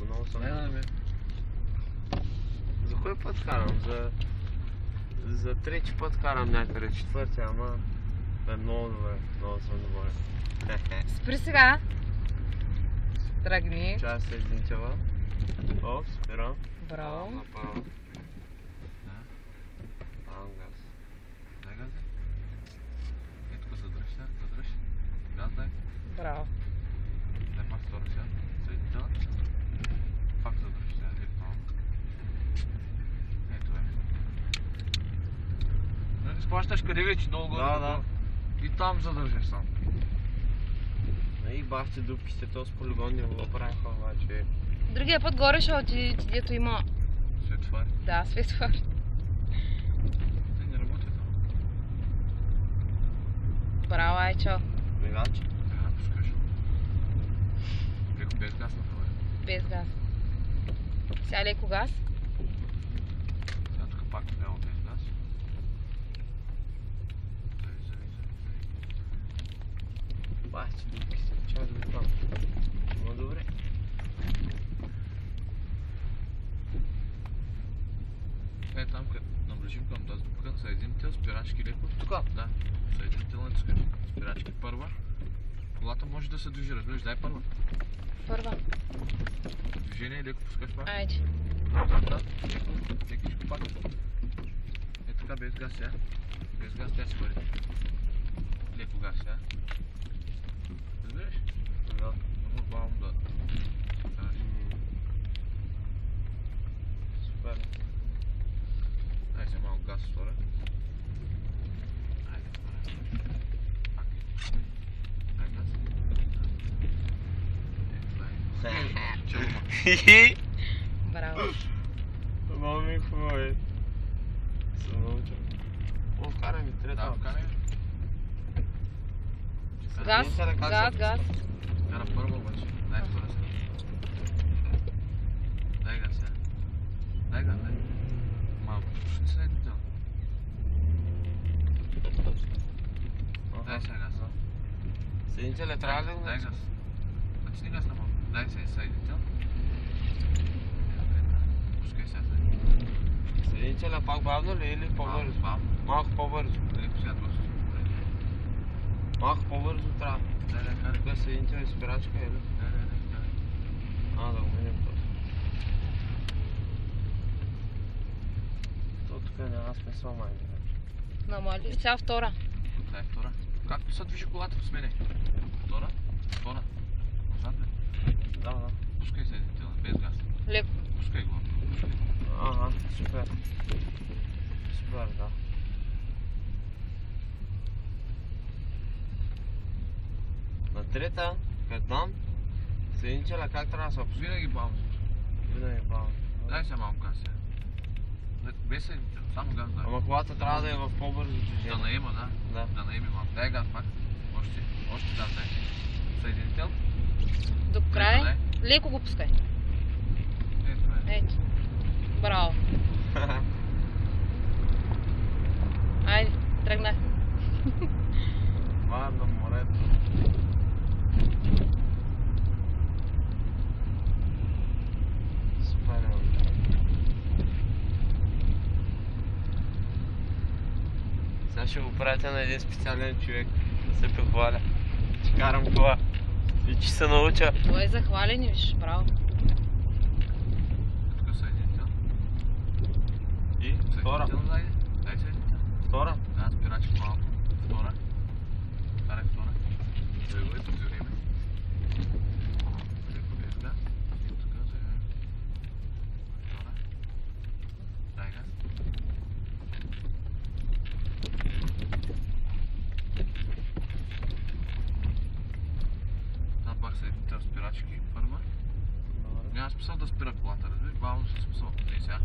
много съм. Не. За кой път карам? За трети път карам някъде, четвърти, ама е много добре, много съм доволен. Спри сега. Тръгни. Час съединителя. Оп, спирам. Браво. Направо. Давам газ. Дай газ. Ей, тук задръж сега, задръж. Газ дай. Браво. Дай пак втора сега. Съединителя. Пак задръж сега, електронно. Ето е. Не сплащаш къде вече, долу горе. Да. И там задържаш сам. И бахте дупките, този полигон не го правиха, обаче. Другия път горе ще отидете, дето има... Светофари. Да, светофар. Те не работят там. Браво, Айчо. Мигач? Трябва да пускаш. Леко без газ на това. Без газ. Сега леко газ. Сега тук пак трябва без газ. Зависи. Бахте дупките, чак до там. Но добре. Е, там като наближим към тази дупка, съединител, спирачки леко. Тук? Да. Съединител натискаш. Спирачки първа. Колата може да се движи, разбираш, дай първа. Първа. Движение, леко пускаш пак. Айде. Да, лекичко пак. Е така, без газ сега. Без газ тя си върви. Леко газ сега. Разбираш? Да. Много бавно да караш. Супер. Дай се малко газ втора. Айде, втора. Пак. Дай газ. Е, челма. Браво. Много ми е хубаво, е. Съм научил. О, вкарай ми трета. Да, вкарай. Газ, газ. Кара първо обаче. Дай втора сега. Дай газ сега. Дай газ, дай. Малко, ще се найде тяло. Дай сега газ. Съединителя трябва ли да го Дай газ. Натисни газ на малко. Дай сега съединител. Пускай сега. Съединителя пак бавно ли или по-бързо? Малко по-бързо. Леко сега доста. Малко по-бързо трябва. Дай, карай. Тук съединител и спирачка или? Дай. Да го минем това. То тук няма смисъл май. Намали. Сега втора. Дай втора. Както се движи колата, сменяй. Втора. Назад бе. Да. Пускай съединителя, без газ. Леко. Пускай го. Ага, супер. Супер, да. На трета, като там, съединителя как трябва да се опусне? Винаги бавно. Винаги бавно. Дай сега малко газ сега. Без съединител, само газ дай. Ама колата трябва да е в по-бързо Да движение. наема, да. Да наеме малко. Дай газ пак. Още газ дай. Съединител. До край. Дай. Леко го пускай. Това е. Ето. Браво. Айде, тръгнах. Това е на морето. Супер е. Сега ще го пратя на един специален човек да се похваля. Ще карам кола. И че се науча. Това е захвалени, виж, браво. Тук съединител. И втора. Съединител дай. Дай съединител. Втора. Да, спирачки малко. Втора. Карай втора. Ето за време. Леко без газ. И тук за време. Втора. Дай газ. Там пак съединител спирачки. Първа. Няма смисъл да спира колата, разбираш? Бавно със смисъл. Ей сега.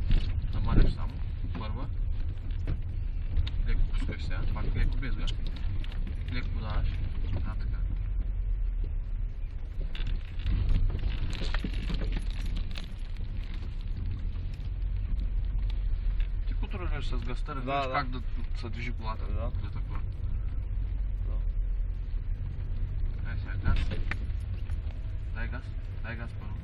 Намаляш само. Първа. Леко пускаш сега. Пак леко без газ. Леко подаваш. Така. Ти контролираш с газта, разбираш Да. как да се движи колата. Да. Такова. Дай сега газ. Дай газ. Дай газ първо.